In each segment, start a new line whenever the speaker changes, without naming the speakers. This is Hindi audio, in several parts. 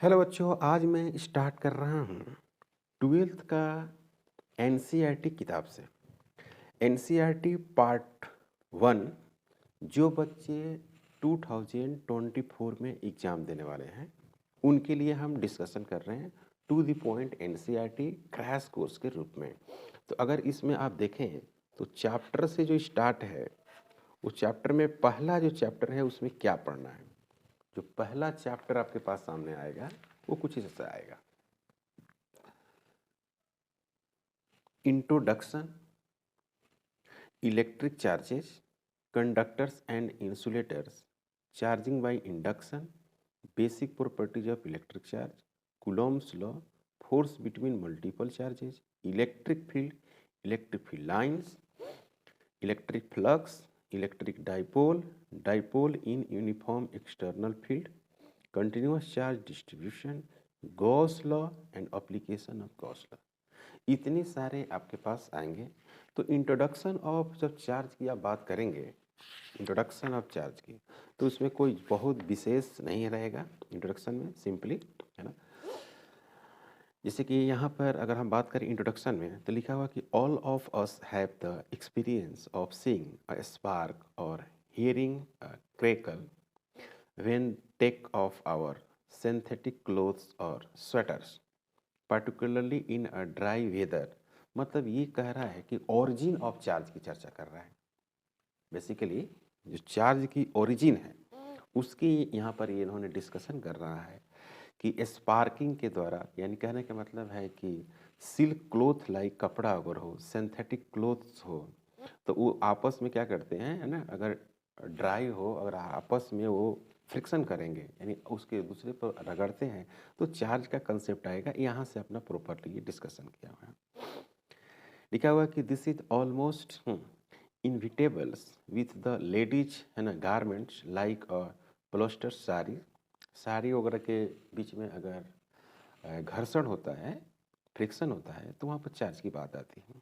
हेलो बच्चों, आज मैं स्टार्ट कर रहा हूँ ट्वेल्थ का एनसीईआरटी किताब से। एनसीईआरटी पार्ट 1 जो बच्चे 2024 में एग्ज़ाम देने वाले हैं उनके लिए हम डिस्कशन कर रहे हैं to the point NCERT crash course के रूप में। तो अगर इसमें आप देखें तो चैप्टर से जो स्टार्ट है उस चैप्टर में पहला जो चैप्टर है उसमें क्या पढ़ना है। जो पहला चैप्टर आपके पास सामने आएगा वो कुछ ऐसा आएगा। Introduction, electric charges, conductors and insulators, charging by induction, basic properties of electric charge, Coulomb's law, force between multiple charges, electric field lines, electric flux, electric dipole, dipole in uniform external field, continuous charge distribution, Gauss law and application of Gauss law. इतने सारे आपके पास आएंगे। तो इंट्रोडक्शन ऑफ जब चार्ज की आप बात करेंगे, इंट्रोडक्शन ऑफ चार्ज की, तो उसमें कोई बहुत विशेष नहीं रहेगा। इंट्रोडक्शन में सिंपली है ना, जैसे कि यहाँ पर अगर हम बात करें इंट्रोडक्शन में तो लिखा हुआ कि all of us have the experience of seeing a spark और hearing a crackle when take off our synthetic clothes और sweaters particularly in a dry weather. मतलब ये कह रहा है कि ओरिजिन ऑफ चार्ज की चर्चा कर रहा है। बेसिकली जो चार्ज की ओरिजिन है उसकी यहाँ पर ये इन्होंने डिस्कशन कर रहा है कि स्पार्किंग के द्वारा, यानी कहने का मतलब है कि सिल्क क्लोथ लाइक कपड़ा अगर हो, सिंथेटिक क्लोथ्स हो, तो वो आपस में क्या करते हैं है ना, अगर ड्राई हो, अगर आपस में वो फ्रिक्शन करेंगे यानी उसके दूसरे पर रगड़ते हैं तो चार्ज का कंसेप्ट आएगा। यहाँ से अपना प्रॉपरली ये डिस्कशन किया हुआ है। लिखा हुआ कि this is almost inevitables with the ladies है ना garments like a plaster sari. Sari वगैरह के बीच में अगर घर्षण होता है, फ्रिक्शन होता है, तो वहाँ पर चार्ज की बात आती है।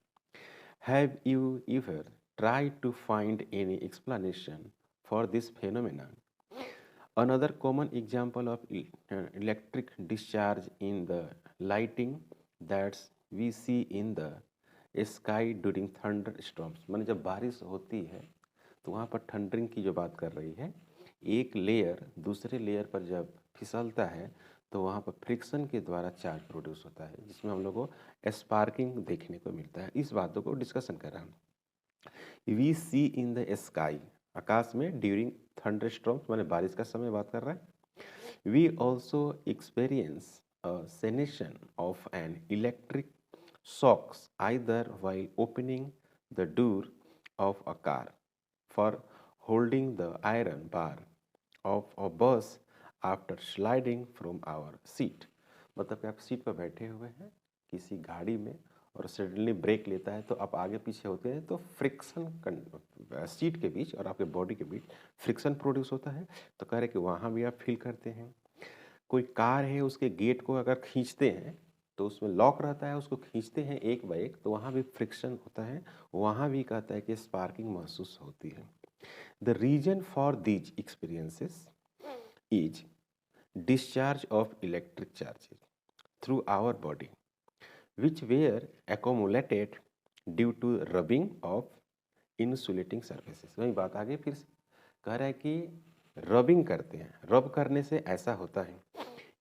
Have you ever try to find any explanation for this phenomena? Another common example of electric discharge in the lighting that we see in the sky during thunderstorms। माने जब बारिश होती है तो वहाँ पर थंडरिंग की जो बात कर रही है, एक लेयर दूसरे लेयर पर जब फिसलता है तो वहाँ पर फ्रिक्शन के द्वारा चार्ज प्रोड्यूस होता है, जिसमें हम लोग को स्पार्किंग देखने को मिलता है। इस बातों को डिस्कशन कर रहा हूँ। We see in the sky, आकाश में ड्यूरिंग थंडरस्टॉर्म्स माने बारिश का समय बात कर रहा है। We also experience a sensation of an electric shocks either while opening the door of a car for holding the iron bar of a bus after sliding from our seat. मतलब कि आप सीट पर बैठे हुए हैं किसी गाड़ी में और सडनली ब्रेक लेता है तो आप आगे पीछे होते हैं तो फ्रिक्शन सीट के बीच और आपके बॉडी के बीच फ्रिक्शन प्रोड्यूस होता है। तो कह रहे कि वहाँ भी आप फील करते हैं। कोई कार है उसके गेट को अगर खींचते हैं तो उसमें लॉक रहता है, उसको खींचते हैं एक बाय एक तो वहाँ भी फ्रिक्शन होता है, वहाँ भी कहता है कि स्पार्किंग महसूस होती है। The reason for these experiences is discharge of electric charges through our body which were accumulated due to rubbing of insulating surfaces। वही बात आगे फिर से कह रहा है कि रबिंग करते हैं, रब करने से ऐसा होता है।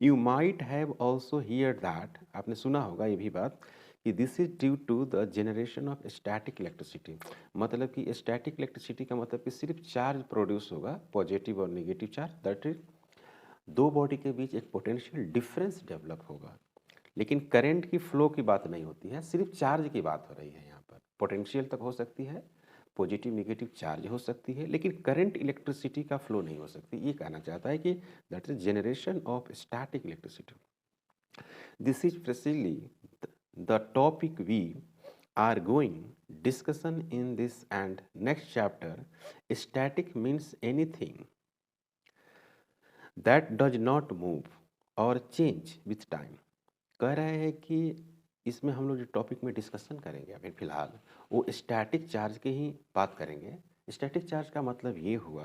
You might have also hear that, आपने सुना होगा ये भी बात कि this is due to the generation of static electricity. मतलब कि स्टैटिक इलेक्ट्रिसिटी का मतलब कि सिर्फ चार्ज प्रोड्यूस होगा, पॉजिटिव और नेगेटिव चार्ज, दैट इज दो बॉडी के बीच एक पोटेंशियल डिफरेंस डेवलप होगा, लेकिन करंट की फ्लो की बात नहीं होती है, सिर्फ चार्ज की बात हो रही है। यहाँ पर पोटेंशियल तक हो सकती है, पॉजिटिव नेगेटिव चार्ज हो सकती है, लेकिन करंट इलेक्ट्रिसिटी का फ्लो नहीं हो सकती। ये कहना चाहता है कि that is generation of static electricity. This is precisely the topic we are going discussion in this and next chapter. Static means anything that does not move और चेंज विथ टाइम। कह रहे हैं कि इसमें हम लोग जो टॉपिक में डिस्कशन करेंगे अभी फिलहाल वो स्टैटिक चार्ज की ही बात करेंगे। स्टैटिक चार्ज का मतलब ये हुआ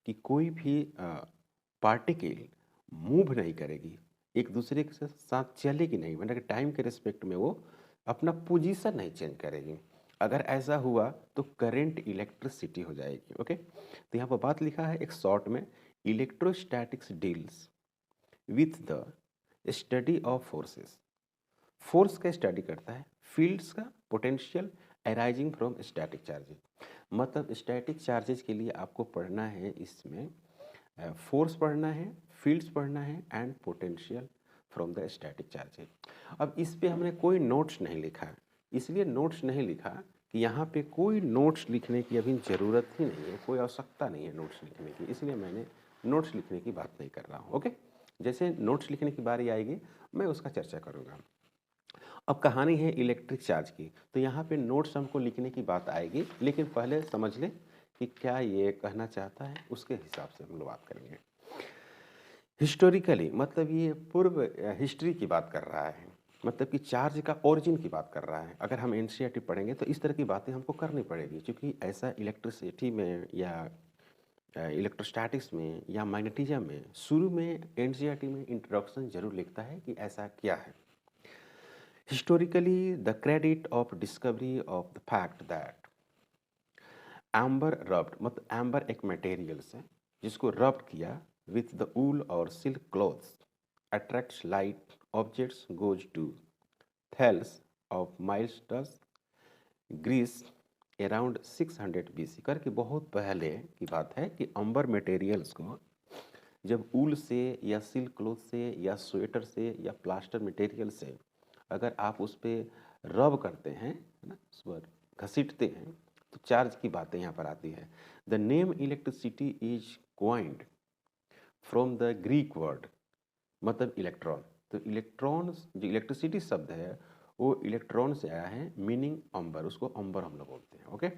कि कोई भी पार्टिकल मूव नहीं करेगी, एक दूसरे के साथ चलेगी नहीं, मतलब टाइम के रिस्पेक्ट में वो अपना पोजीशन नहीं चेंज करेगी। अगर ऐसा हुआ तो करंट इलेक्ट्रिसिटी हो जाएगी। ओके, तो यहाँ पर बात लिखा है एक शॉर्ट में, electrostatics deals with the study of forces. Force का स्टडी करता है, फील्ड्स का, potential arising from static charges. मतलब स्टैटिक चार्जेज के लिए आपको पढ़ना है इसमें फोर्स पढ़ना है, फील्ड्स पढ़ना है and potential from the static charges. अब इस पे हमने कोई नोट्स नहीं लिखा, इसलिए नोट्स नहीं लिखा कि यहाँ पे कोई नोट्स लिखने की अभी ज़रूरत ही नहीं है, कोई आवश्यकता नहीं है नोट्स लिखने की, इसलिए मैंने नोट्स लिखने की बात नहीं कर रहा हूँ। ओके, जैसे नोट्स लिखने की बारी आएगी मैं उसका चर्चा करूँगा। अब कहानी है इलेक्ट्रिक चार्ज की, तो यहाँ पे नोट्स हमको लिखने की बात आएगी, लेकिन पहले समझ लें कि क्या ये कहना चाहता है, उसके हिसाब से हम लोग बात करेंगे। हिस्टोरिकली मतलब ये पूर्व हिस्ट्री की बात कर रहा है, मतलब कि चार्ज का ओरिजिन की बात कर रहा है। अगर हम एनसीईआरटी पढ़ेंगे तो इस तरह की बातें हमको करनी पड़ेगी, क्योंकि ऐसा इलेक्ट्रिसिटी में या इलेक्ट्रोस्टैटिक्स में या मैग्नेटिज्म में शुरू में एनसीईआरटी में इंट्रोडक्शन जरूर लिखता है कि ऐसा क्या है। Historically, the credit of discovery of the fact that amber rubbed, मतलब amber एक materials है जिसको rub किया with the wool और silk clothes attracts light objects goes to Thales of Miletus Greece around 600 BC। करके बहुत पहले की बात है कि अंबर मटेरियल्स को जब ऊल से या सिल्क क्लोथ से या स्वेटर से या प्लास्टर मटेरियल से अगर आप उस पर रब करते हैं, है ना, उस पर घसीटते हैं, तो चार्ज की बातें यहाँ पर आती है। The name electricity is coined from the Greek word, मतलब इलेक्ट्रॉन। तो इलेक्ट्रॉन जो इलेक्ट्रिसिटी शब्द है वो इलेक्ट्रॉन से आया है, मीनिंग अंबर, उसको अंबर हम लोग बोलते हैं। ओके,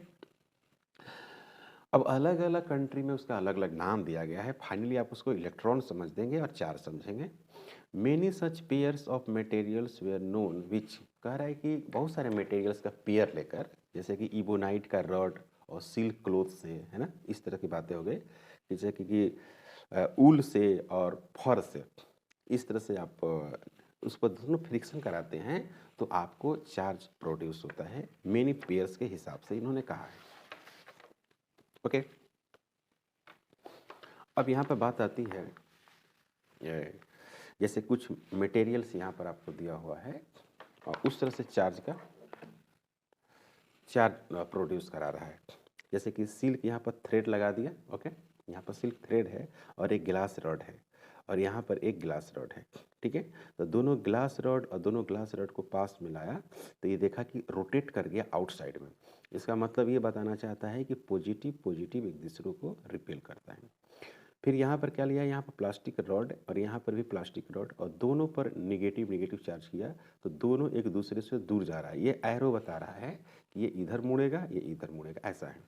अब अलग अलग कंट्री में उसका अलग अलग नाम दिया गया है, फाइनली आप उसको इलेक्ट्रॉन समझ देंगे और चार्ज समझेंगे। Many such pairs of materials were known, which कह रहा है कि बहुत सारे मटेरियल्स का पेयर लेकर, जैसे कि इबोनाइट का रॉड और सिल्क क्लोथ से, है ना, इस तरह की बातें हो गई, जैसे कि ऊल से और फर से, इस तरह से आप उस पर दोनों फ्रिक्शन कराते हैं तो आपको चार्ज प्रोड्यूस होता है, मेनी पेयर्स के हिसाब से इन्होंने कहा है। ओके, अब यहाँ पर बात आती है, जैसे कुछ मटेरियल्स यहाँ पर आपको दिया हुआ है और उस तरह से चार्ज प्रोड्यूस करा रहा है। जैसे कि सिल्क यहाँ पर थ्रेड लगा दिया। ओके, यहाँ पर सिल्क थ्रेड है और एक ग्लास रॉड है और यहाँ पर एक ग्लास रॉड है। ठीक है, तो दोनों ग्लास रॉड और दोनों ग्लास रॉड को पास मिलाया तो ये देखा कि रोटेट कर गया आउटसाइड में। इसका मतलब ये बताना चाहता है कि पॉजिटिव एक दूसरे को रिपेल करता है। फिर यहाँ पर क्या लिया, यहाँ पर प्लास्टिक रॉड और यहाँ पर भी प्लास्टिक रॉड और दोनों पर निगेटिव चार्ज किया तो दोनों एक दूसरे से दूर जा रहा है। ये एरो बता रहा है कि ये इधर मुड़ेगा, ये इधर मुड़ेगा, ऐसा है।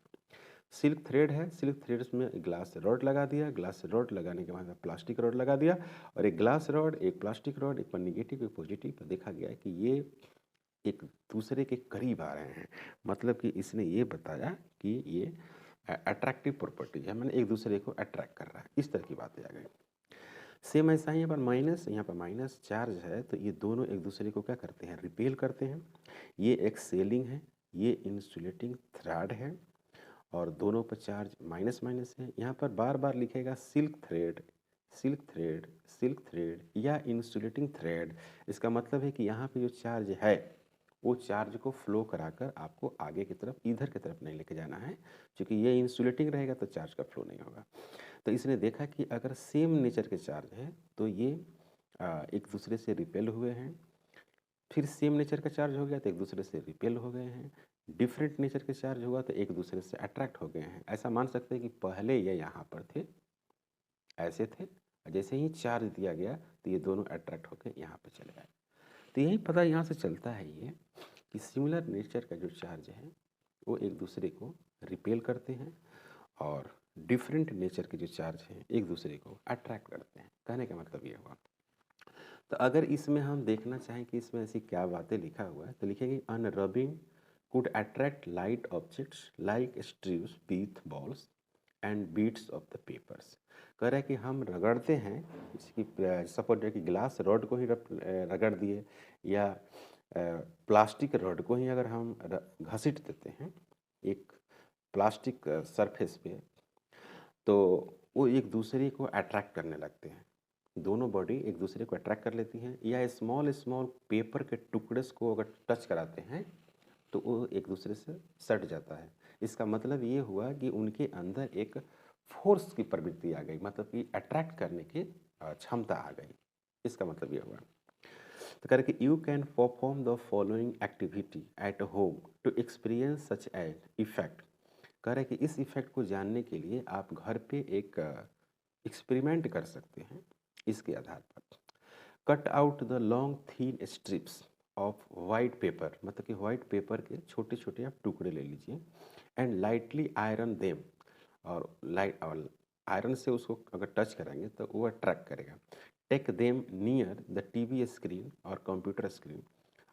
सिल्क थ्रेड है, सिल्क थ्रेड्स में ग्लास रॉड लगा दिया, ग्लास रॉड लगाने के बाद प्लास्टिक रॉड लगा दिया और एक ग्लास रॉड एक प्लास्टिक रॉड, एक पर निगेटिव एक पॉजिटिव, पर देखा गया कि ये एक दूसरे के करीब आ रहे हैं। मतलब कि इसने ये बताया कि ये अट्रैक्टिव प्रॉपर्टी है, मैंने एक दूसरे को अट्रैक्ट कर रहा है, इस तरह की बातें आ गई। सेम ऐसा ही यहाँ पर माइनस चार्ज है तो ये दोनों एक दूसरे को क्या करते हैं, रिपेल करते हैं। ये एक सेलिंग है, ये इंसुलेटिंग थ्रेड है और दोनों पर चार्ज माइनस माइनस है। यहाँ पर बार बार लिखेगा silk thread silk thread silk thread या इंसुलेटिंग थ्रेड। इसका मतलब है कि यहाँ पे जो चार्ज है वो चार्ज को फ्लो कराकर आपको आगे की तरफ, इधर की तरफ नहीं लेके जाना है, क्योंकि ये इंसुलेटिंग रहेगा तो चार्ज का फ्लो नहीं होगा। तो इसने देखा कि अगर सेम नेचर के चार्ज है तो ये एक दूसरे से रिपेल हुए हैं, फिर सेम नेचर का चार्ज हो गया तो एक दूसरे से रिपेल हो गए हैं, डिफरेंट नेचर के चार्ज हुआ तो एक दूसरे से अट्रैक्ट हो गए हैं। ऐसा मान सकते हैं कि पहले ये यहाँ पर थे, ऐसे थे, जैसे ही चार्ज दिया गया तो ये दोनों अट्रैक्ट होकर यहाँ पर चले गए। तो यही पता यहाँ से चलता है ये कि सिमिलर नेचर का जो चार्ज है वो एक दूसरे को रिपेल करते हैं और डिफरेंट नेचर के जो चार्ज हैं एक दूसरे को अट्रैक्ट करते हैं। कहने का मतलब ये हुआ। तो अगर इसमें हम देखना चाहें कि इसमें ऐसी क्या बातें लिखा हुआ है तो लिखेंगे on rubbing could attract light objects like straws pith balls and bits of the papers. कह रहा है कि हम रगड़ते हैं, इसकी सपोज है कि ग्लास रॉड को ही रगड़ दिए या प्लास्टिक रॉड को ही अगर हम घसीट देते हैं एक प्लास्टिक सरफेस पे, तो वो एक दूसरे को अट्रैक्ट करने लगते हैं। दोनों बॉडी एक दूसरे को अट्रैक्ट कर लेती हैं, या स्मॉल स्मॉल पेपर के टुकड़े को अगर टच कराते हैं तो वो एक दूसरे से सट जाता है। इसका मतलब ये हुआ कि उनके अंदर एक फोर्स की प्रवृत्ति आ गई, मतलब कि अट्रैक्ट करने की क्षमता आ गई। इसका मतलब ये हुआ। तो कह रहे कि you can perform the following activity at home to experience such an effect. कह रहे कि इस इफेक्ट को जानने के लिए आप घर पे एक एक्सपेरिमेंट कर सकते हैं इसके आधार पर। Cut out the long thin strips of white paper, मतलब कि वाइट पेपर के छोटे छोटे आप टुकड़े ले लीजिए, एंड लाइटली आयरन देम, और आयरन से उसको अगर टच करेंगे तो वो अट्रैक्ट करेगा। Take them near the TV screen और कंप्यूटर स्क्रीन।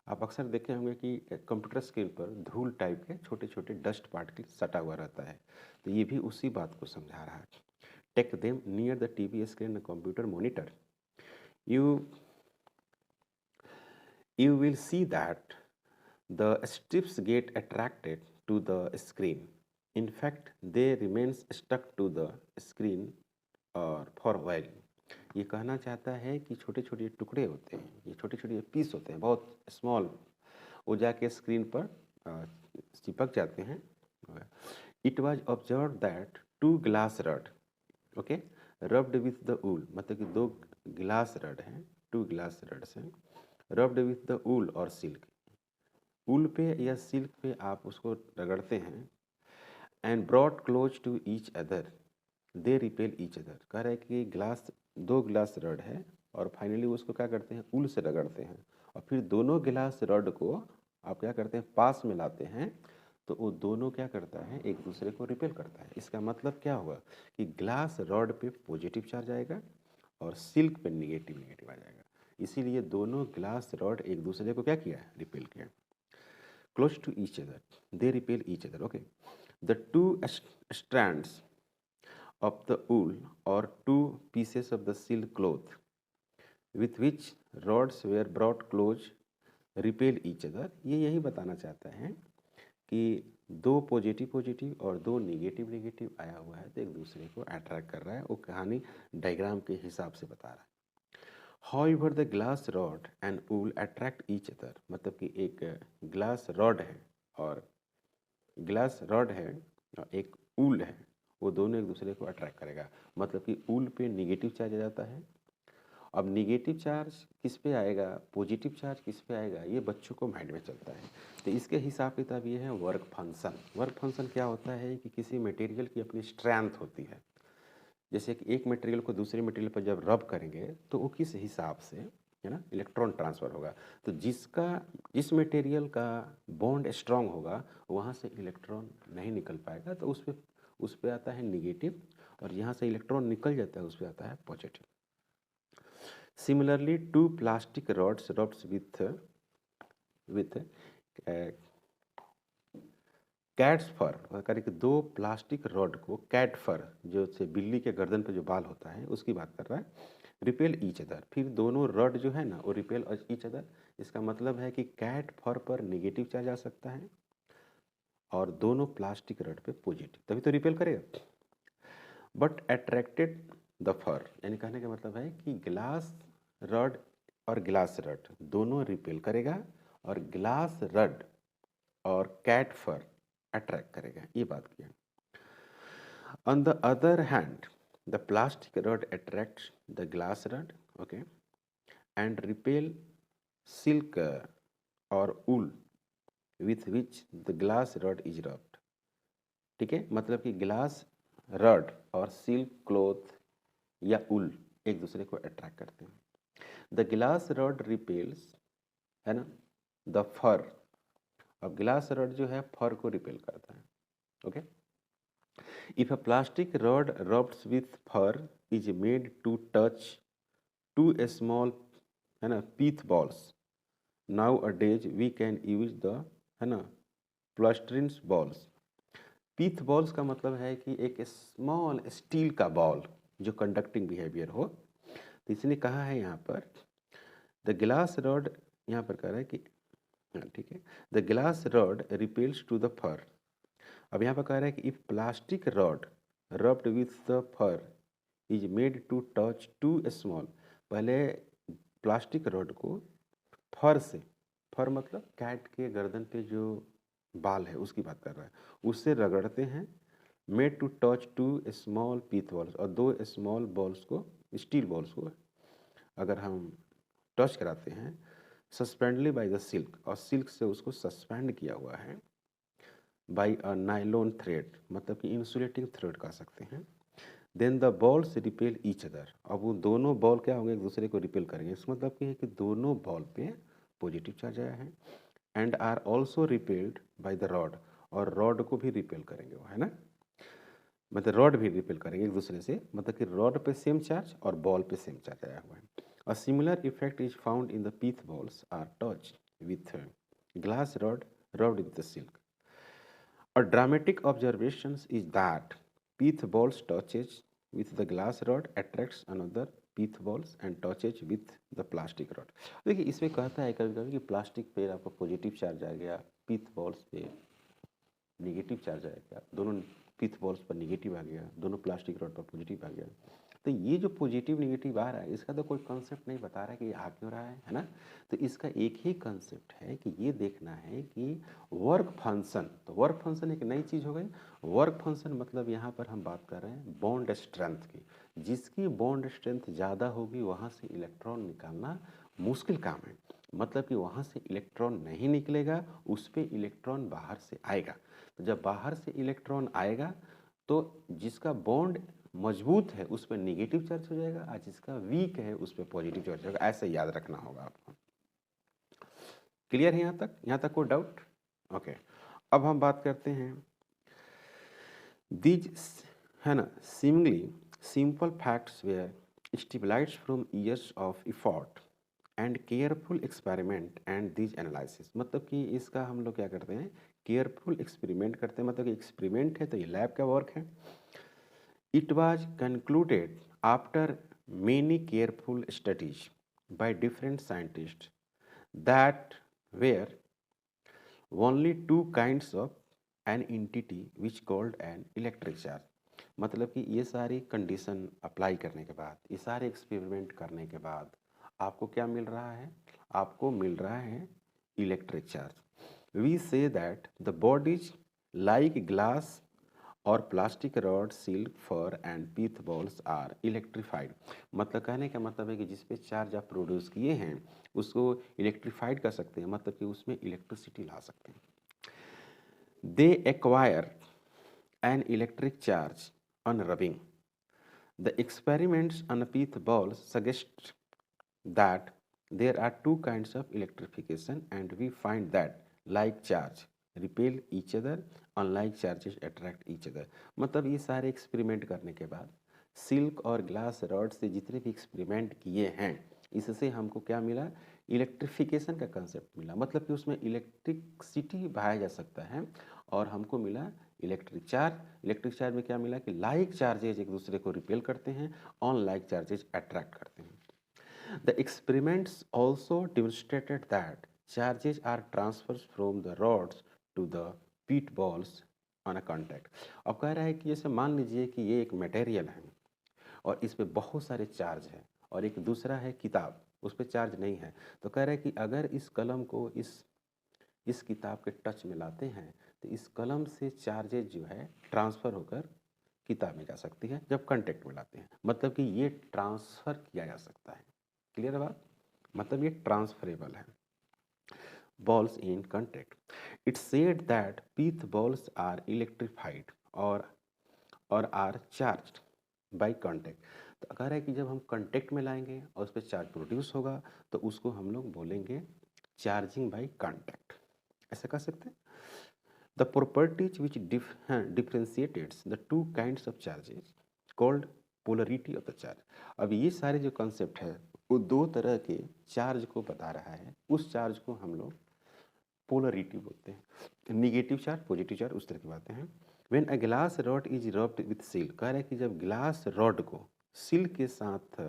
आप अक्सर देखे होंगे कि कंप्यूटर स्क्रीन पर धूल टाइप के छोटे छोटे डस्ट पार्टिकल सटा हुआ रहता है, तो ये भी उसी बात को समझा रहा है। Take them near the TV screen and computer monitor, you will see that the strips get attracted to the screen. In fact, they remains stuck to the screen और for while। ये कहना चाहता है कि छोटे छोटे टुकड़े होते हैं, ये छोटे छोटे पीस होते हैं, बहुत स्मॉल, वो जाके स्क्रीन पर चिपक जाते हैं। It was observed that two glass rod, okay, rubbed with the wool, मतलब कि दो गिलास रड हैं, टू गिलास रड्स हैं, रब्ड विथ द वूल और सिल्क, वूल पे या सिल्क पे आप उसको रगड़ते हैं, and brought close to each other they repel each other. कह रहा है कि ग्लास, दो गिलास रड है और फाइनली उसको क्या करते हैं, वूल से रगड़ते हैं, और फिर दोनों गिलास रड को आप क्या करते हैं, पास में लाते हैं, तो वो दोनों क्या करता है, एक दूसरे को रिपेल करता है। इसका मतलब क्या हुआ कि ग्लास रड पे पॉजिटिव चार्ज आएगा और सिल्क पे निगेटिव निगेटिव आ जाएगा, इसीलिए दोनों ग्लास रॉड एक दूसरे को क्या किया, रिपेल किया। Close to each other they repel each other, okay. The two strands of the wool और two pieces of the silk cloth with which rods were brought close repel each other. ये यही बताना चाहता है कि दो पॉजिटिव पॉजिटिव और दो निगेटिव निगेटिव आया हुआ है तो एक दूसरे को अट्रैक्ट कर रहा है, वो कहानी डायग्राम के हिसाब से बता रहा है। However, the glass rod and wool attract each other, मतलब कि एक ग्लास रॉड है और एक ऊल है, वो दोनों एक दूसरे को अट्रैक्ट करेगा, मतलब कि ऊल पे निगेटिव चार्ज आ जाता है। अब निगेटिव चार्ज किस पे आएगा, पॉजिटिव चार्ज किस पे आएगा, ये बच्चों को माइंड में चलता है। तो इसके हिसाब किताब ये है वर्क फंक्शन। वर्क फंक्शन क्या होता है कि किसी मटेरियल की अपनी स्ट्रेंथ होती है, जैसे कि एक मटेरियल को दूसरे मटेरियल पर जब रब करेंगे तो वो किस हिसाब से, है ना, इलेक्ट्रॉन ट्रांसफ़र होगा। तो जिस मटेरियल का बॉन्ड स्ट्रांग होगा वहाँ से इलेक्ट्रॉन नहीं निकल पाएगा, तो उस पे आता है निगेटिव, और यहाँ से इलेक्ट्रॉन निकल जाता है उस पर आता है positive. Similarly two plastic rods rubbed with cat's fur, करीब दो प्लास्टिक रॉड को कैट फर, जो से बिल्ली के गर्दन पे जो बाल होता है उसकी बात कर रहा है, रिपेल ईच अदर। फिर दोनों रॉड जो है ना वो रिपेल ईच अदर। इसका मतलब है कि कैट फर पर नेगेटिव चार्ज आ सकता है और दोनों प्लास्टिक रॉड पे पॉजिटिव, तभी तो रिपेल करेगा। बट अट्रैक्टेड द फर, यानी कहने का मतलब है कि ग्लास रॉड और ग्लास रॉड दोनों रिपेल करेगा और ग्लास रॉड और कैट फर अट्रैक्ट करेगा, ये बात किया। On the other hand the plastic rod attract the glass rod, okay, and repel silk और wool with which the glass rod is rubbed. ठीक है, मतलब कि ग्लास रॉड और सिल्क क्लॉथ या ऊल एक दूसरे को अट्रैक्ट करते हैं। द ग्लास रॉड रिपेल्स, है ना, द फर। अब ग्लास रॉड जो है फर को रिपेल करता है, okay. If a plastic rod rubbed with fur is made to touch to small, है ना, pith balls, nowadays we can use the, है ना, प्लास्ट्रिन्स बॉल्स। पीथ बॉल्स का मतलब है कि एक स्मॉल स्टील का बॉल, जो कंडक्टिंग बिहेवियर हो। तो इसने कहा है यहाँ पर द ग्लास रॉड, यहाँ पर कह रहा है कि हाँ ठीक है, the glass rod repels to the fur. अब यहाँ पर कह रहा है कि if plastic rod rubbed with the fur is made to touch to small, पहले प्लास्टिक रॉड को फर से, फर मतलब कैट के गर्दन पे जो बाल है उसकी बात कर रहा है, उससे रगड़ते हैं, made to touch to small pith balls, और दो स्मॉल बॉल्स को, स्टील बॉल्स को अगर हम टच कराते हैं, सस्पेंडली बाय द सिल्क, और सिल्क से उसको सस्पेंड किया हुआ है, बाय अ नायलॉन थ्रेड, मतलब कि इंसुलेटिंग थ्रेड कह सकते हैं। Then the balls repel each other, अब वो दोनों बॉल क्या होंगे, एक दूसरे को रिपेल करेंगे। इसका मतलब ये है कि दोनों बॉल पे पॉजिटिव चार्ज आया है, and are also repelled by the rod, और रॉड को भी रिपेल करेंगे वो, है ना, मतलब रॉड भी रिपेल करेंगे एक दूसरे से, मतलब कि रॉड पे सेम चार्ज और बॉल पे सेम चार्ज आया हुआ है। A similar effect is found in the pith balls are touch with glass rod rubbed with the silk. A dramatic observation is that pith balls touches with the glass rod attracts another pith balls and touches with the plastic rod. देखिए इसमें कहता है कभी कभी कि प्लास्टिक पे आपका पॉजिटिव चार्ज आ गया, पीथ बॉल्स पे नेगेटिव चार्ज आ गया, दोनों पीथ बॉल्स पर नेगेटिव आ गया, दोनों प्लास्टिक रॉड पर पॉजिटिव आ गया। तो ये जो पॉजिटिव नेगेटिव आ रहा है इसका तो कोई कंसेप्ट नहीं बता रहा है कि ये आ क्यों रहा है ना। तो इसका एक ही कंसेप्ट है कि ये देखना है कि वर्क फंक्शन, तो वर्क फंक्शन एक नई चीज़ हो गई। वर्क फंक्शन मतलब यहाँ पर हम बात कर रहे हैं बॉन्ड स्ट्रेंथ की, जिसकी बॉन्ड स्ट्रेंथ ज़्यादा होगी वहाँ से इलेक्ट्रॉन निकालना मुश्किल काम है, मतलब कि वहाँ से इलेक्ट्रॉन नहीं निकलेगा, उस पर इलेक्ट्रॉन बाहर से आएगा। तो जब बाहर से इलेक्ट्रॉन आएगा तो जिसका बॉन्ड मजबूत है उस पर नेगेटिव चार्ज हो जाएगा, और जिसका वीक है उस पर पॉजिटिव चार्ज होगा। ऐसे याद रखना होगा आपको। क्लियर है यहाँ तक कोई डाउट? ओके। अब हम बात करते हैं दीज, है ना, similarly simple facts were established from years of effort and careful experiment and these analysis, मतलब कि इसका हम लोग क्या करते हैं, केयरफुल एक्सपेरिमेंट करते हैं, मतलब कि एक्सपेरिमेंट है तो ये लैब का वर्क है। It was concluded after many careful studies by different scientist that where only two kinds of an entity which called an electric charge, मतलब कि ये सारी कंडीशन अप्लाई करने के बाद, ये सारे एक्सपेरिमेंट करने के बाद आपको क्या मिल रहा है, आपको मिल रहा है electric charge. We say that the bodies like glass और plastic rod, silk, fur and pith balls are electrified, मतलब कहने का मतलब है कि जिस पे चार्ज आप प्रोड्यूस किए हैं उसको इलेक्ट्रीफाइड कर सकते हैं, मतलब कि उसमें इलेक्ट्रिसिटी ला सकते हैं। They acquire an electric charge on rubbing. The experiments on pith balls suggest that there are two kinds of electrification, and we find that like charge repel each other, unlike charges attract each other। मतलब ये सारे एक्सपेरिमेंट करने के बाद सिल्क और ग्लास रॉड से जितने भी एक्सपेरिमेंट किए हैं इससे हमको क्या मिला, इलेक्ट्रिफिकेशन का कंसेप्ट मिला, मतलब कि उसमें इलेक्ट्रिसिटी बहाया जा सकता है, और हमको मिला इलेक्ट्रिक चार्ज। इलेक्ट्रिक चार्ज में क्या मिला कि लाइक चार्जेज एक दूसरे को रिपेल करते हैं, ऑन लाइक चार्जेज अट्रैक्ट करते हैं। The experiments also demonstrated that charges are transferred from the rods to the pit balls on a contact। अब कह रहा है कि जैसे मान लीजिए कि ये एक मटेरियल है और इस पे बहुत सारे चार्ज है, और एक दूसरा है किताब, उस पर चार्ज नहीं है, तो कह रहा है कि अगर इस कलम को इस किताब के टच में लाते हैं तो इस कलम से चार्जेज जो है ट्रांसफ़र होकर किताब में जा सकती है जब कांटेक्ट में लाते हैं, मतलब कि ये ट्रांसफ़र किया जा सकता है। क्लियर है बात, मतलब ये ट्रांसफरेबल है। balls in contact, it said that pith balls are electrified or are charged by contact। तो कह रहा है कि जब हम कांटेक्ट में लाएंगे और उस पर चार्ज प्रोड्यूस होगा तो उसको हम लोग बोलेंगे चार्जिंग बाय कांटेक्ट, ऐसा कह सकते हैं। The properties which differentiates the two kinds of charges called polarity of the charge। अब ये सारे जो कंसेप्ट है वो दो तरह के चार्ज को बता रहा है, उस चार्ज को हम लोग पोलरिटी बोलते हैं, निगेटिव चार्ज, पॉजिटिव चार्ज, उस तरह की बातें हैं। When a glass rod is rubbed with silk, कह रहा है कि जब ग्लास रॉड को सिल्क के साथ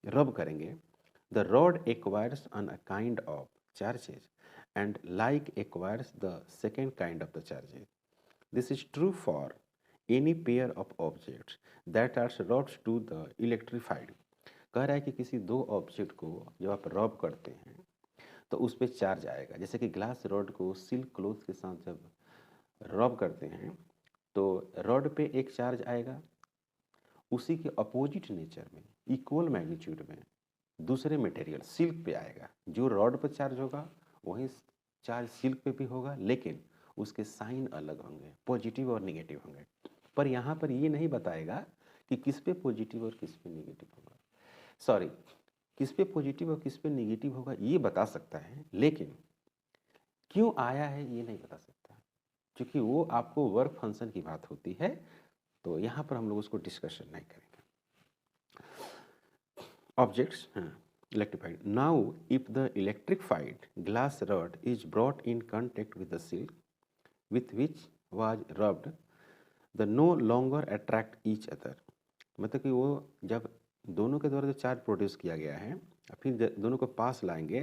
रब करेंगे, the rod acquires an a kind of charges and like acquires the second kind of the charges. This is true for any pair of objects that are rubbed to the electrified. कह रहा है कि किसी दो ऑब्जेक्ट को जब आप रब करते हैं तो उस पर चार्ज आएगा. जैसे कि ग्लास रॉड को सिल्क क्लॉथ के साथ जब रब करते हैं तो रॉड पे एक चार्ज आएगा, उसी के अपोजिट नेचर में इक्वल मैग्नीट्यूड में दूसरे मटेरियल सिल्क पे आएगा. जो रॉड पर चार्ज होगा वही चार्ज सिल्क पे भी होगा, लेकिन उसके साइन अलग होंगे, पॉजिटिव और निगेटिव होंगे. पर यहाँ पर ये नहीं बताएगा कि किस पे पॉजिटिव और किस पे निगेटिव होगा. सॉरी, किस पे पॉजिटिव और किस पे निगेटिव होगा ये बता सकता है, लेकिन क्यों आया है ये नहीं बता सकता, क्योंकि वो आपको वर्क फंक्शन की बात होती है. तो यहाँ पर हम लोग उसको डिस्कशन नहीं करेंगे. Objects electrified. Now, if the electrified glass rod is brought in contact with the silk with which was rubbed, the no longer attract each other. मतलब कि वो जब दोनों के द्वारा जो चार्ज प्रोड्यूस किया गया है फिर दोनों को पास लाएंगे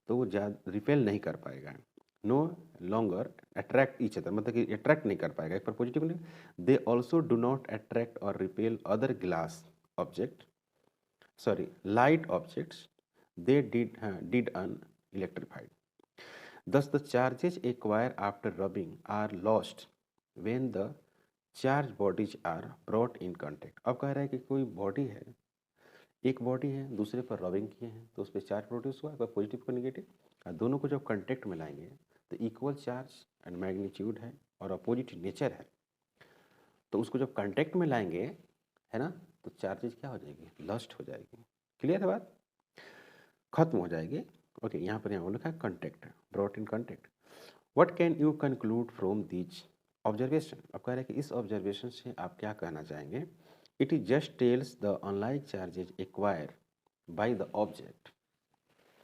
तो वो रिपेल नहीं कर पाएगा. No longer attract each other मतलब कि अट्रैक्ट नहीं कर पाएगा. एक पर पॉजिटिव नहीं. They also do not attract और repel other glass object, light objects, they did unelectrified. Thus the charges acquired after rubbing are lost when the charge bodies are brought in contact. अब कह रहा है कि कोई बॉडी है, एक बॉडी है, दूसरे पर रबिंग किए हैं तो उस पर चार्ज प्रोड्यूस हुआ, कोई पॉजिटिव कोई निगेटिव, और दोनों को जब कंटेक्ट में लाएंगे तो इक्वल चार्ज एंड मैग्नीट्यूड है और अपोजिट नेचर है. तो उसको जब कंटेक्ट में लाएंगे है ना, तो चार्जेस क्या हो जाएगी, लस्ट हो जाएगी. क्लियर है बात, खत्म हो जाएगी. ओके, यहाँ पर यहाँ लिखा है contact, brought in contact. What can you conclude from this observation. अब कह रहे हैं कि इस ऑब्जर्वेशन से आप क्या कहना चाहेंगे. It is just tells the unlike charges acquire by the object,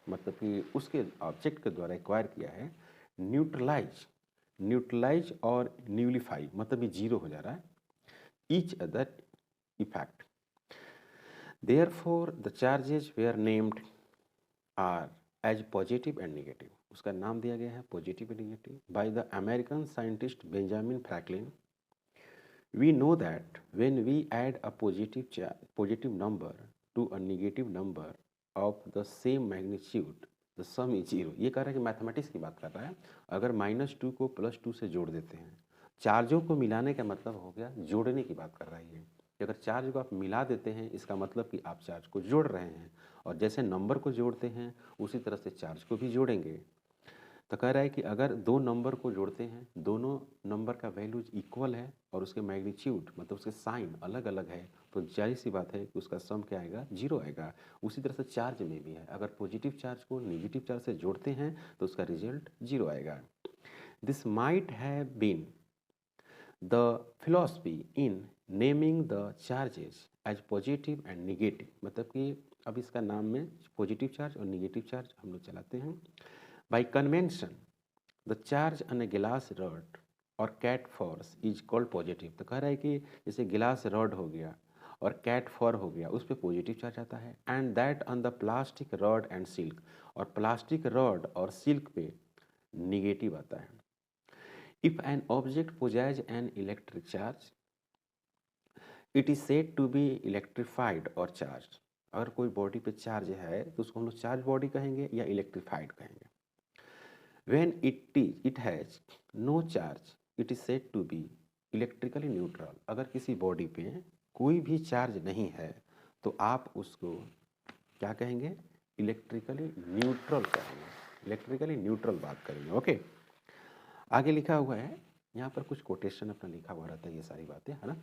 मतलब कि उसके ऑब्जेक्ट के द्वारा एक्वायर किया है, न्यूट्रलाइज और न्यूलिफाई मतलब ये जीरो हो जा रहा है, each other effect. Therefore, the charges were named are as positive and negative. उसका नाम दिया गया है positive and negative by the American scientist Benjamin Franklin. We know that when we add a positive number to a negative number of the same magnitude, the sum is zero. ये कह रहा है कि मैथमेटिक्स की बात कर रहा है. अगर -2 को +2 से जोड़ देते हैं, चार्जों को मिलाने का मतलब हो गया जोड़ने की बात कर रहा है ये. अगर चार्ज को आप मिला देते हैं इसका मतलब कि आप चार्ज को जोड़ रहे हैं, और जैसे नंबर को जोड़ते हैं उसी तरह से चार्ज को भी जोड़ेंगे. तो कह रहा है कि अगर दो नंबर को जोड़ते हैं, दोनों नंबर का वैल्यूज इक्वल है और उसके मैग्नीट्यूड मतलब उसके साइन अलग अलग है, तो जाहिर सी बात है कि उसका सम क्या आएगा, जीरो आएगा. उसी तरह से चार्ज में भी है, अगर पॉजिटिव चार्ज को नेगेटिव चार्ज से जोड़ते हैं तो उसका रिजल्ट जीरो आएगा. This might have been the philosophy in naming the charges as positive and negative. मतलब कि अब इसका नाम में पॉजिटिव चार्ज और निगेटिव चार्ज हम लोग चलाते हैं. By convention the charge on a glass rod और cat furs is called positive. तो कह रहा है कि जैसे गिलास रॉड हो गया और कैट फॉर हो गया, उस पर पॉजिटिव चार्ज आता है. And that on the plastic rod and silk, और प्लास्टिक रॉड और सिल्क पे निगेटिव आता है. If an object possesses an electric charge it is said to be electrified और चार्ज. अगर कोई बॉडी पे चार्ज है तो उसको हम लोग चार्ज बॉडी कहेंगे या इलेक्ट्रीफाइड कहेंगे. When it has no charge it is said to be electrically neutral. अगर किसी बॉडी पे कोई भी चार्ज नहीं है तो आप उसको क्या कहेंगे, इलेक्ट्रिकली न्यूट्रल कहेंगे. इलेक्ट्रिकली न्यूट्रल बात करेंगे. ओके, आगे लिखा हुआ है यहाँ पर कुछ कोटेशन अपना लिखा हुआ रहता है, ये सारी बातें है ना.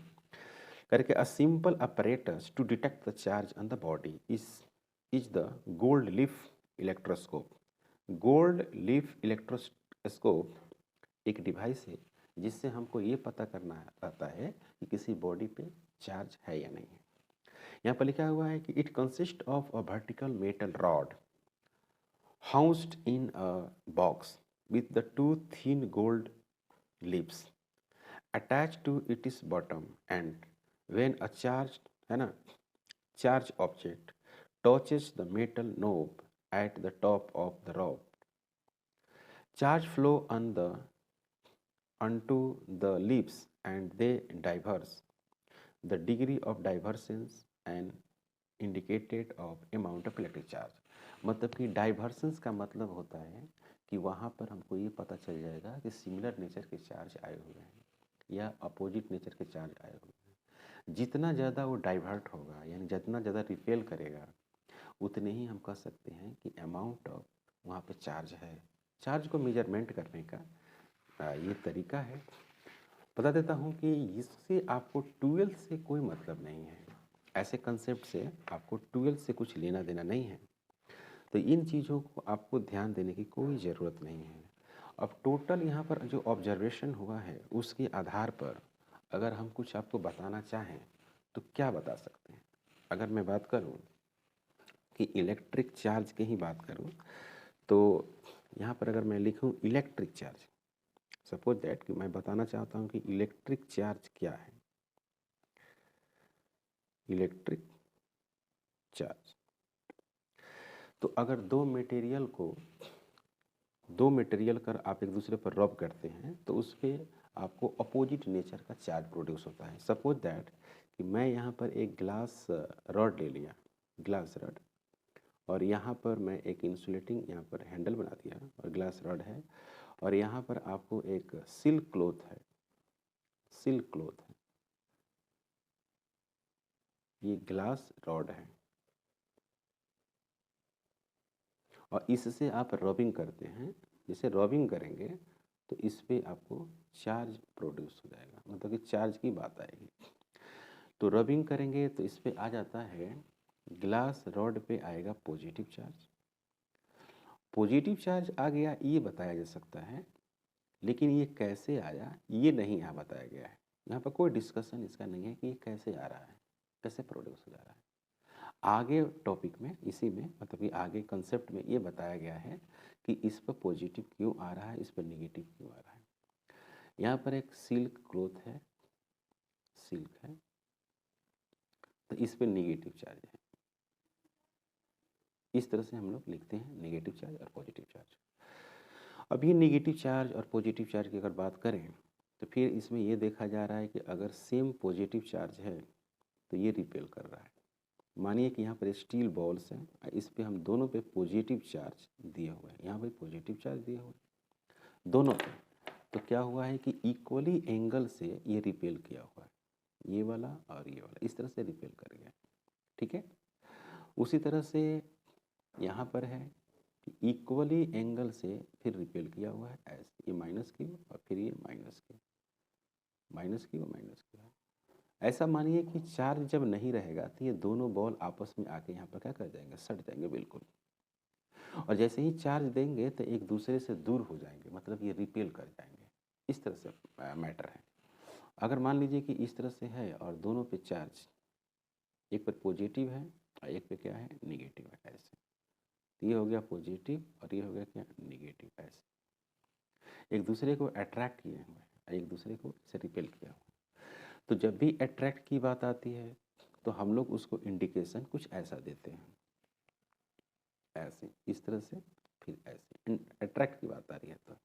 करके a simple apparatus to detect the charge on the body is the gold leaf electroscope. Gold leaf electroscope एक डिवाइस है जिससे हमको ये पता करना रहता है कि किसी बॉडी पे चार्ज है या नहीं है. यहाँ पर लिखा हुआ है कि it consist of a vertical metal rod housed in a box with the two thin gold leaves attached to its bottom, and when a charge है ना, charge object touches the metal knob at the top of the rod. Charge flow onto the leaves and they diverge. The degree of divergence and indicated of amount of electric charge. मतलब कि डाइवर्सेंस का मतलब होता है कि वहाँ पर हमको ये पता चल जाएगा कि सिमिलर नेचर के चार्ज आए हुए हैं या अपोजिट नेचर के चार्ज आए हुए हैं। जितना ज़्यादा वो डाइवर्ट होगा यानी जितना ज़्यादा रिपेल करेगा उतने ही हम कह सकते हैं कि अमाउंट ऑफ वहाँ पे चार्ज है। चार्ज को मेजरमेंट करने का ये तरीका है। बता देता हूँ कि इससे आपको 12 से कोई मतलब नहीं है। ऐसे कंसेप्ट से आपको 12 से कुछ लेना देना नहीं है, तो इन चीज़ों को आपको ध्यान देने की कोई ज़रूरत नहीं है। अब टोटल यहाँ पर जो ऑब्जर्वेशन हुआ है उसके आधार पर अगर हम कुछ आपको बताना चाहें तो क्या बता सकते हैं। अगर मैं बात करूँ कि इलेक्ट्रिक चार्ज की ही बात करूँ तो यहाँ पर अगर मैं लिखूँ इलेक्ट्रिक चार्ज, सपोज दैट कि मैं बताना चाहता हूँ कि इलेक्ट्रिक चार्ज क्या है। इलेक्ट्रिक चार्ज तो अगर दो मटेरियल कर आप एक दूसरे पर रब करते हैं तो उस पर आपको अपोजिट नेचर का चार्ज प्रोड्यूस होता है। सपोज दैट कि मैं यहाँ पर एक ग्लास रॉड ले लिया, ग्लास रॉड, और यहाँ पर मैं एक इंसुलेटिंग यहाँ पर हैंडल बना दिया और ग्लास रॉड है, और यहाँ पर आपको एक सिल्क क्लॉथ है, सिल्क क्लॉथ है, ये ग्लास रॉड है और इससे आप रबिंग करते हैं। जैसे रबिंग करेंगे तो इस पे आपको चार्ज प्रोड्यूस हो जाएगा, मतलब कि चार्ज की बात आएगी। तो रबिंग करेंगे तो इस पे आ जाता है, ग्लास रॉड पे आएगा पॉजिटिव चार्ज। पॉजिटिव चार्ज आ गया ये बताया जा सकता है, लेकिन ये कैसे आया ये नहीं यहाँ बताया गया है। यहाँ पर कोई डिस्कशन इसका नहीं है कि ये कैसे आ रहा है, कैसे प्रोड्यूस हो जा रहा है। आगे टॉपिक में इसी में मतलब कि आगे कंसेप्ट में ये बताया गया है कि इस पर पॉजिटिव क्यों आ रहा है, इस पर नेगेटिव क्यों आ रहा है। यहाँ पर एक सिल्क क्लॉथ है, सिल्क है, तो इस पर नेगेटिव चार्ज है। इस तरह से हम लोग लिखते हैं नेगेटिव चार्ज और पॉजिटिव चार्ज। अब ये नेगेटिव चार्ज और पॉजिटिव चार्ज की अगर बात करें तो फिर इसमें ये देखा जा रहा है कि अगर सेम पॉजिटिव चार्ज है तो ये रिपेल कर रहा है। मानिए कि यहाँ पर स्टील बॉल्स हैं, इस पे हम दोनों पे पॉजिटिव चार्ज दिए हुए हैं, यहाँ पे पॉजिटिव चार्ज दिए हुए हैं दोनों पे, तो क्या हुआ है कि इक्वली एंगल से ये रिपेल किया हुआ है, ये वाला और ये वाला इस तरह से रिपेल कर गया। ठीक है, उसी तरह से यहाँ पर है कि इक्वली एंगल से फिर रिपेल किया हुआ है ऐसे, ये माइनस क्यू और फिर ये माइनस क्यू, माइनस क्यू और माइनस क्यू है। ऐसा मानिए कि चार्ज जब नहीं रहेगा तो ये दोनों बॉल आपस में आके यहाँ पर क्या कर जाएंगे, सट जाएंगे बिल्कुल, और जैसे ही चार्ज देंगे तो एक दूसरे से दूर हो जाएंगे, मतलब ये रिपेल कर जाएंगे। इस तरह से मैटर है। अगर मान लीजिए कि इस तरह से है और दोनों पे चार्ज, एक पर पॉजिटिव है और एक पे क्या है, निगेटिव है, ऐसे, तो ये हो गया पॉजिटिव और ये हो गया क्या, निगेटिव, ऐसे एक दूसरे को अट्रैक्ट किए हुए हैं, एक दूसरे को इसे रिपेल किया हुआ। तो जब भी अट्रैक्ट की बात आती है तो हम लोग उसको इंडिकेशन कुछ ऐसा देते हैं, ऐसे, इस तरह से, फिर ऐसे अट्रैक्ट की बात आ रही है तो,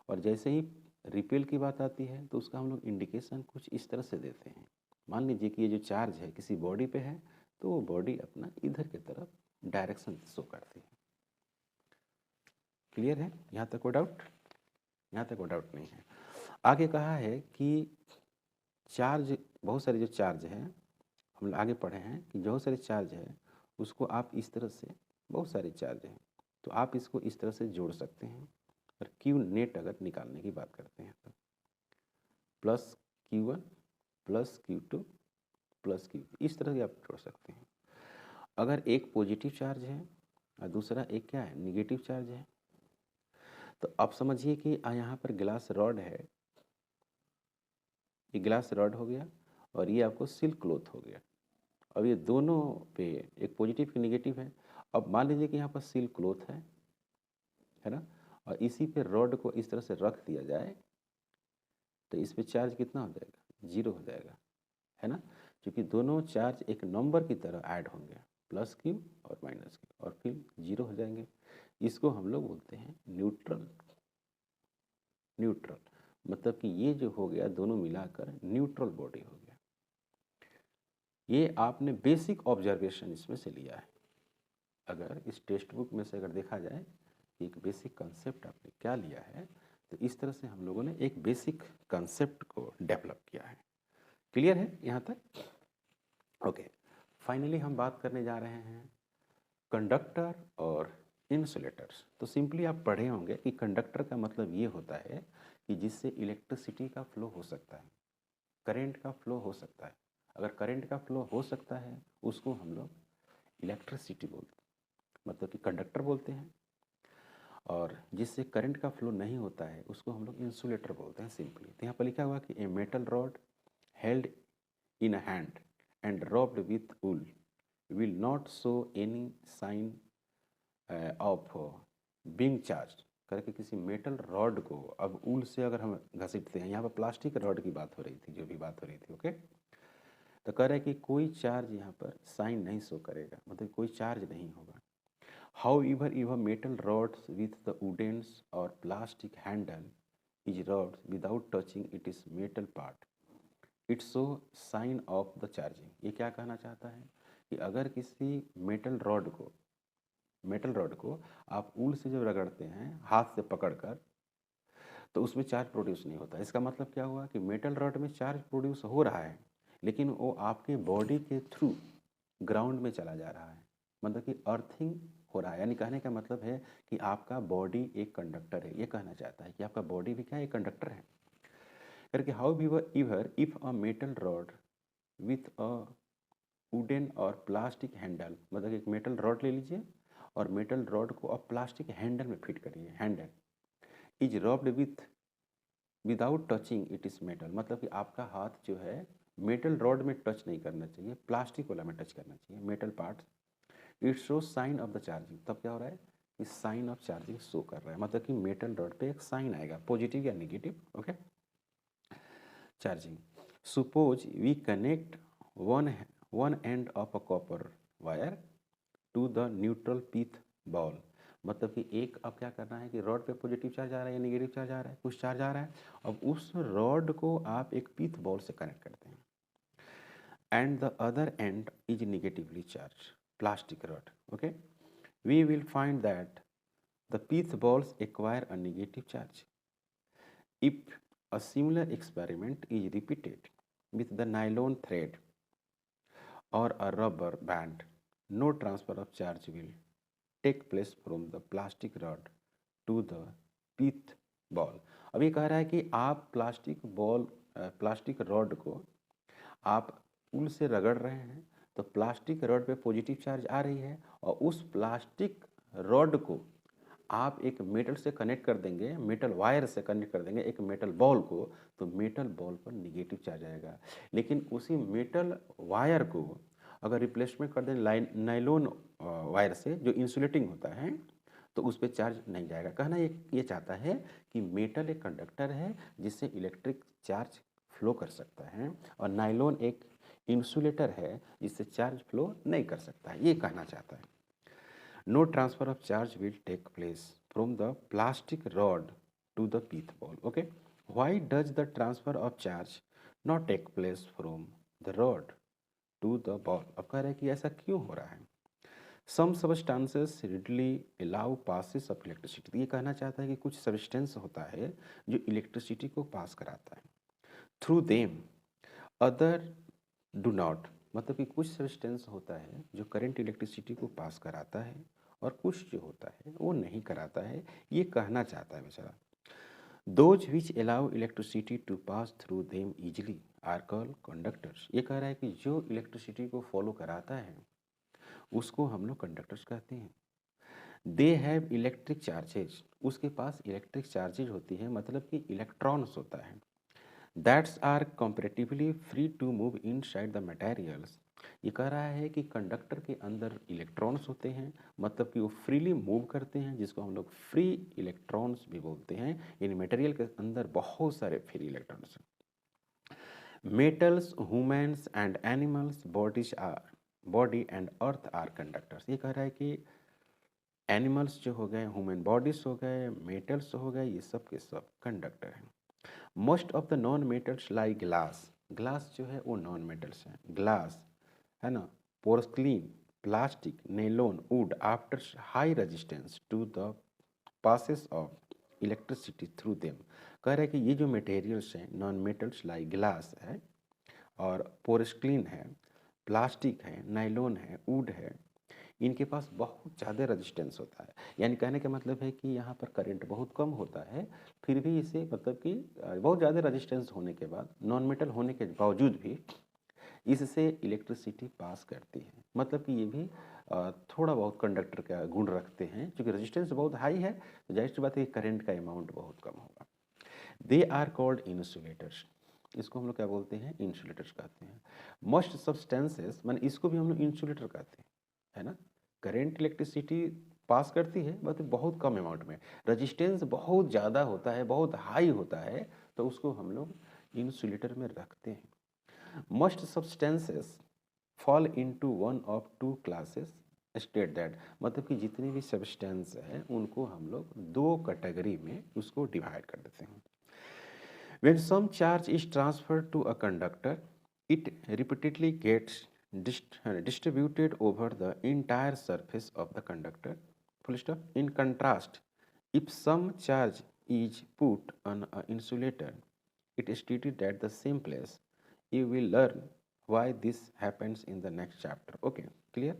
और जैसे ही रिपेल की बात आती है तो उसका हम लोग इंडिकेशन कुछ इस तरह से देते हैं। मान लीजिए कि ये जो चार्ज है किसी बॉडी पे है तो वो बॉडी अपना इधर की तरफ डायरेक्शन शो करती है। क्लियर है, यहाँ तक कोई डाउट? यहाँ तक कोई डाउट नहीं है। आगे कहा है कि चार्ज, बहुत सारे जो चार्ज है हम लोग आगे पढ़े हैं कि बहुत सारे चार्ज है उसको आप इस तरह से, बहुत सारे चार्ज हैं तो आप इसको इस तरह से जोड़ सकते हैं। और क्यू नेट अगर निकालने की बात करते हैं तो plus Q1 plus Q2 plus Q3, इस तरह से आप जोड़ सकते हैं। अगर एक पॉजिटिव चार्ज है और दूसरा एक क्या है, निगेटिव चार्ज है, तो आप समझिए कि यहाँ पर ग्लास रॉड है, ये ग्लास रॉड हो गया और ये आपको सिल्क क्लॉथ हो गया। अब ये दोनों पे एक पॉजिटिव की निगेटिव है। अब मान लीजिए कि यहाँ पर सिल्क क्लॉथ है ना, और इसी पे रॉड को इस तरह से रख दिया जाए तो इस पे चार्ज कितना हो जाएगा, जीरो हो जाएगा, है ना। क्योंकि दोनों चार्ज एक नंबर की तरह ऐड होंगे, प्लस क्यू और माइनस क्यू, और फिर जीरो हो जाएंगे। इसको हम लोग बोलते हैं न्यूट्रल। न्यूट्रल मतलब कि ये जो हो गया दोनों मिलाकर न्यूट्रल बॉडी हो गया। ये आपने बेसिक ऑब्जर्वेशन इसमें से लिया है। अगर इस टेक्स्ट बुक में से अगर देखा जाए कि एक बेसिक कंसेप्ट आपने क्या लिया है, तो इस तरह से हम लोगों ने एक बेसिक कंसेप्ट को डेवलप किया है। क्लियर है यहाँ तक? ओके, फाइनली हम बात करने जा रहे हैं कंडक्टर और इंसुलेटर्स। तो सिंपली आप पढ़े होंगे कि कंडक्टर का मतलब ये होता है कि जिससे इलेक्ट्रिसिटी का फ्लो हो सकता है, करंट का फ्लो हो सकता है। अगर करंट का फ्लो हो सकता है उसको हम लोग इलेक्ट्रिसिटी बोलते हैं, मतलब कि कंडक्टर बोलते हैं। और जिससे करंट का फ्लो नहीं होता है उसको हम लोग इंसुलेटर बोलते हैं सिंपली। तो यहाँ पर लिखा हुआ कि a metal rod held in a hand and rubbed with wool will not show any sign of being charge. करके किसी मेटल रॉड को अब ऊल से अगर हम घसीटते हैं, यहाँ पर प्लास्टिक रॉड की बात हो रही थी, जो भी बात हो रही थी, ओके। तो कह रहे हैं कि कोई चार्ज यहाँ पर साइन नहीं शो करेगा, मतलब कोई चार्ज नहीं होगा। However, if a metal rods with the wooden or plastic handle is rubbed without touching its metal part, it show sign of the charging। ये क्या कहना चाहता है कि अगर किसी मेटल रॉड को आप ऊल से जब रगड़ते हैं हाथ से पकड़कर, तो उसमें चार्ज प्रोड्यूस नहीं होता। इसका मतलब क्या हुआ कि मेटल रॉड में चार्ज प्रोड्यूस हो रहा है, लेकिन वो आपके बॉडी के थ्रू ग्राउंड में चला जा रहा है, मतलब कि अर्थिंग हो रहा है। यानी कहने का मतलब है कि आपका बॉडी एक कंडक्टर है। ये कहना चाहता है कि आपका बॉडी भी क्या एक कंडक्टर है करके। How इवर if a metal rod with a wooden और प्लास्टिक हैंडल, मतलब एक मेटल रॉड ले लीजिए और मेटल रॉड को आप प्लास्टिक हैंडल में फिट करिए। Handle is rubbed without touching it is metal, मतलब कि आपका हाथ जो है मेटल रॉड में टच नहीं करना चाहिए, प्लास्टिक वाला में टच करना चाहिए, metal part. It show sign of the charging. तब क्या हो रहा है कि साइन ऑफ चार्जिंग शो कर रहा है, मतलब कि मेटल रॉड पे एक साइन आएगा, पॉजिटिव या negative, okay. Charging, suppose we connect one end of a copper wire to the neutral pith ball, मतलब कि एक अब क्या करना है कि रॉड पे पॉजिटिव चार्ज आ रहा है या नेगेटिव चार्ज आ रहा है, कुछ चार्ज आ रहा है। अब उस रॉड को आप एक पीथ बॉल से कनेक्ट करते हैं and the other end is negatively charged, plastic rod, okay. We will find that the pith balls acquire a negative charge. If a similar experiment is repeated with the nylon thread or a rubber band, no transfer of charge will take place from the plastic rod to the pith ball। अब ये कह रहा है कि आप प्लास्टिक रॉड को आप उल से रगड़ रहे हैं, तो प्लास्टिक रॉड पे पॉजिटिव चार्ज आ रही है, और उस प्लास्टिक रॉड को आप एक मेटल से कनेक्ट कर देंगे, मेटल वायर से कनेक्ट कर देंगे एक मेटल बॉल को, तो मेटल बॉल पर निगेटिव चार्ज आएगा। लेकिन उसी मेटल वायर को अगर रिप्लेसमेंट कर दें नाइलॉन वायर से जो इंसुलेटिंग होता है, तो उस पर चार्ज नहीं जाएगा। कहना ये चाहता है कि मेटल एक कंडक्टर है जिससे इलेक्ट्रिक चार्ज फ्लो कर सकता है, और नाइलॉन एक इंसुलेटर है जिससे चार्ज फ्लो नहीं कर सकता है। ये कहना चाहता है। No transfer of charge will take place from the plastic rod to the pith ball, okay. Why does the transfer of charge not take place from the rod to the ball. अब कह रहे हैं कि ऐसा क्यों हो रहा है। Some substances readily allow passes of electricity. ये कहना चाहता है कि कुछ सब्सटेंस होता है जो इलेक्ट्रिसिटी को पास कराता है, through them other do not, मतलब कि कुछ सब्सटेंस होता है जो करंट इलेक्ट्रिसिटी को पास कराता है और कुछ जो होता है वो नहीं कराता है। ये कहना चाहता है बेचारा। Those which allow electricity to pass through them easily are called conductors. ये कह रहा है कि जो इलेक्ट्रिसिटी को फॉलो कराता है उसको हम लोग कंडक्टर्स कहते हैं। दे हैव इलेक्ट्रिक चार्जेज, उसके पास इलेक्ट्रिक चार्जेज होती है, मतलब कि इलेक्ट्रॉन्स होता है। That's are comparatively free to move inside the materials. ये कह रहा है कि कंडक्टर के अंदर इलेक्ट्रॉन्स होते हैं, मतलब कि वो फ्रीली मूव करते हैं, जिसको हम लोग फ्री इलेक्ट्रॉन्स भी बोलते हैं। इन मटेरियल के अंदर बहुत सारे फ्री इलेक्ट्रॉन्स हैं। Metals, humans and animals body and earth are conductors. ये कह रहा है कि एनिमल्स जो हो गए, ह्यूमन बॉडीज हो गए, मेटल्स हो गए, ये सब के सब कंडक्टर हैं। Most of the non metals like glass, glass जो है वो नॉन मेटल्स हैं, ग्लास है ना, porcelain, plastic, nylon, wood after high resistance to the passes of electricity through them. कह रहे हैं कि ये जो मटेरियल्स हैं नॉन मेटल्स लाइक ग्लास है और पोर्सलिन है, प्लास्टिक है, नाइलॉन है, वुड है, इनके पास बहुत ज़्यादा रेजिस्टेंस होता है। यानी कहने का मतलब है कि यहाँ पर करंट बहुत कम होता है, फिर भी इसे मतलब कि बहुत ज़्यादा रेजिस्टेंस होने के बाद, नॉन मेटल होने के बावजूद भी इससे इलेक्ट्रिसिटी पास करती है। मतलब कि ये भी थोड़ा बहुत कंडक्टर का गुण रखते हैं। चूँकि रेजिस्टेंस बहुत हाई है तो जाहिर सी बात है कि करंट का अमाउंट बहुत कम होगा। दे आर कॉल्ड इंसुलेटर्स, इसको हम लोग क्या बोलते हैं, इंसुलेटर्स कहते हैं। मोस्ट सब्सटेंसेस, मान इसको भी हम लोग इंसुलेटर कहते हैं, है ना। करंट इलेक्ट्रिसिटी पास करती है बट बहुत कम अमाउंट में, रजिस्टेंस बहुत ज़्यादा होता है, बहुत हाई होता है, तो उसको हम लोग इंसुलेटर में रखते हैं। Most substances fall into one of two classes state that, मतलब कि जितनी भी सब्सटेंस है उनको हम लोग दो कैटेगरी में उसको डिवाइड कर देते हैं। When some charge is transferred to a conductor, it repeatedly gets distributed over the entire surface of the conductor. Full stop. In contrast, if some charge is put on an insulator, it is treated at the same place. You will learn why this happens in the next chapter. Okay, clear?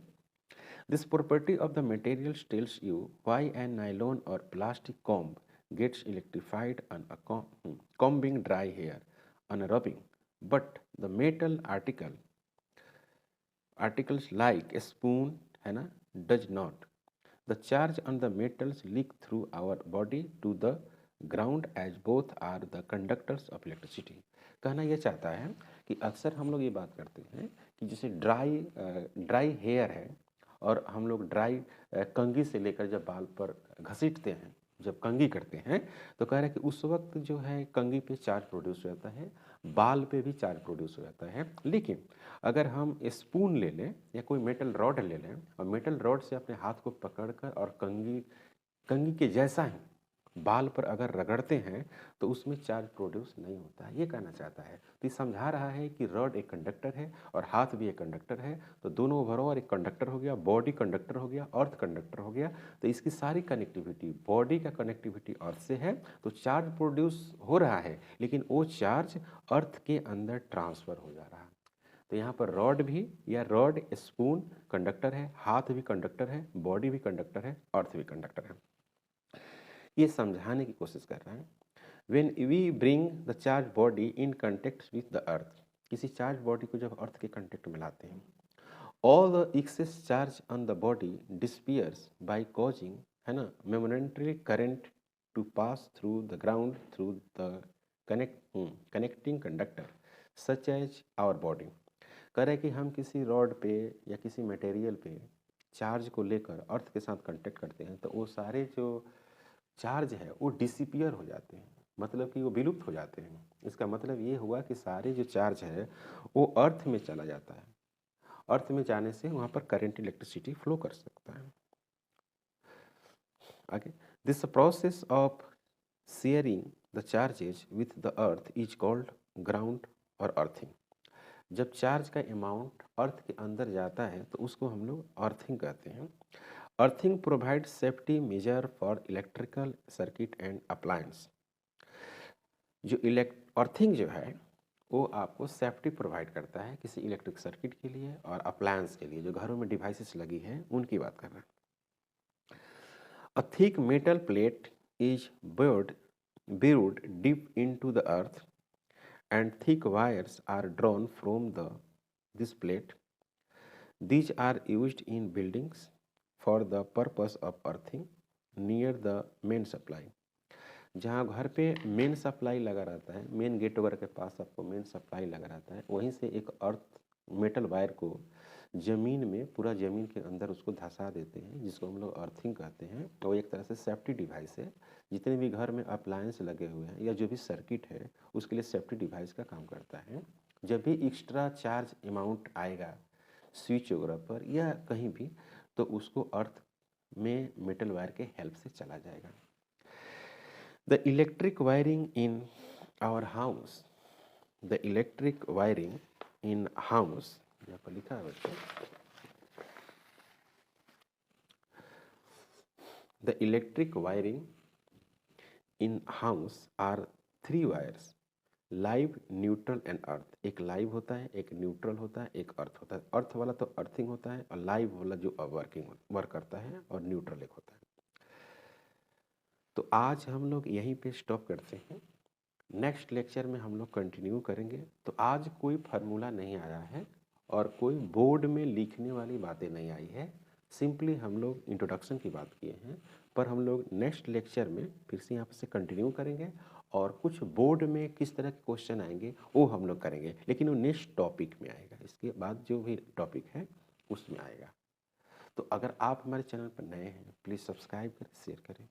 This property of the materials tells you why a nylon or plastic comb gets electrified on a combing dry hair on a rubbing, but the metal articles like a spoon है ना does not. The charge on the metals leak through our body to the ground as both are the conductors of electricity. कहना यह चाहता है कि अक्सर हम लोग ये बात करते हैं कि जैसे ड्राई हेयर है और हम लोग ड्राई कंघी से लेकर जब बाल पर घसीटते हैं, जब कंघी करते हैं, तो कह रहे हैं कि उस वक्त जो है कंघी पे चार्ज प्रोड्यूस हो जाता है, बाल पे भी चार्ज प्रोड्यूस हो जाता है। लेकिन अगर हम स्पून ले लें या कोई मेटल रॉड ले लें और मेटल रॉड से अपने हाथ को पकड़कर और कंघी के जैसा ही बाल पर अगर रगड़ते हैं तो उसमें चार्ज प्रोड्यूस नहीं होता है, ये कहना चाहता है। तो ये समझा रहा है कि रॉड एक कंडक्टर है और हाथ भी एक कंडक्टर है, तो दोनों ओवरऑल एक कंडक्टर हो गया, बॉडी कंडक्टर हो गया, अर्थ कंडक्टर हो गया। तो इसकी सारी कनेक्टिविटी, बॉडी का कनेक्टिविटी अर्थ से है, तो चार्ज प्रोड्यूस हो रहा है, लेकिन वो चार्ज अर्थ के अंदर ट्रांसफ़र हो जा रहा है। तो यहाँ पर रॉड भी या रॉड स्पून कंडक्टर है, हाथ भी कंडक्टर है, बॉडी भी कंडक्टर है, अर्थ भी कंडक्टर है। ये समझाने की कोशिश कर रहा है। When we bring the charged body in contact with the earth, किसी चार्ज बॉडी को जब अर्थ के कंटेक्ट में लाते हैं, all the excess charge on the body disappears by causing है ना momentary current to pass through the ground through the connecting conductor such as our body। कह रहे कि हम किसी रॉड पे या किसी मटेरियल पे चार्ज को लेकर अर्थ के साथ कांटेक्ट करते हैं तो वो सारे जो चार्ज है वो डिसिपियर हो जाते हैं, मतलब कि वो विलुप्त हो जाते हैं। इसका मतलब ये हुआ कि सारे जो चार्ज है वो अर्थ में चला जाता है, अर्थ में जाने से वहाँ पर करंट इलेक्ट्रिसिटी फ्लो कर सकता है। आगे, this process of sharing the charges with the earth is called ground और अर्थिंग। जब चार्ज का अमाउंट अर्थ के अंदर जाता है तो उसको हम लोग अर्थिंग कहते हैं। Earthing provide safety major for electrical circuit and appliance. जो अर्थिंग जो है वो आपको सेफ्टी प्रोवाइड करता है किसी इलेक्ट्रिक सर्किट के लिए और अप्लायंस के लिए, जो घरों में डिवाइसेस लगी हैं उनकी बात कर रहे हैं। A thick metal plate is burrowed deep into the earth and thick wires are drawn from this plate. These are used in buildings for the purpose of earthing near the main supply। जहाँ घर पे मेन सप्लाई लगा रहता है, मेन गेट वगैरह के पास आपको मेन सप्लाई लगा रहता है, वहीं से एक अर्थ मेटल वायर को ज़मीन में, पूरा ज़मीन के अंदर उसको धंसा देते हैं, जिसको हम लोग अर्थिंग कहते हैं। वो एक तरह से सेफ्टी डिवाइस है। जितने भी घर में अप्लायंस लगे हुए हैं या जो भी सर्किट है उसके लिए सेफ्टी डिवाइस का काम करता है। जब भी एक्स्ट्रा चार्ज अमाउंट आएगा स्विच वगैरह पर या कहीं भी, तो उसको अर्थ में मेटल वायर के हेल्प से चला जाएगा। The electric wiring in our house, the electric wiring in house, यहाँ पर लिखा है बच्चों, the electric wiring in house are 3 wires, live, neutral and earth. एक लाइव होता है, एक न्यूट्रल होता है, एक अर्थ होता है। अर्थ वाला तो अर्थिंग होता है, और लाइव वाला जो वर्क करता है, और न्यूट्रल एक होता है। तो आज हम लोग यहीं पे स्टॉप करते हैं। नेक्स्ट लेक्चर में हम लोग कंटिन्यू करेंगे। तो आज कोई फार्मूला नहीं आया है और कोई बोर्ड में लिखने वाली बातें नहीं आई है, सिंपली हम लोग इंट्रोडक्शन की बात किए हैं। पर हम लोग नेक्स्ट लेक्चर में फिर से यहाँ से कंटिन्यू करेंगे और कुछ बोर्ड में किस तरह के क्वेश्चन आएंगे वो हम लोग करेंगे, लेकिन वो नेक्स्ट टॉपिक में आएगा। इसके बाद जो भी टॉपिक है उसमें आएगा। तो अगर आप हमारे चैनल पर नए हैं, प्लीज़ सब्सक्राइब करें, शेयर करें।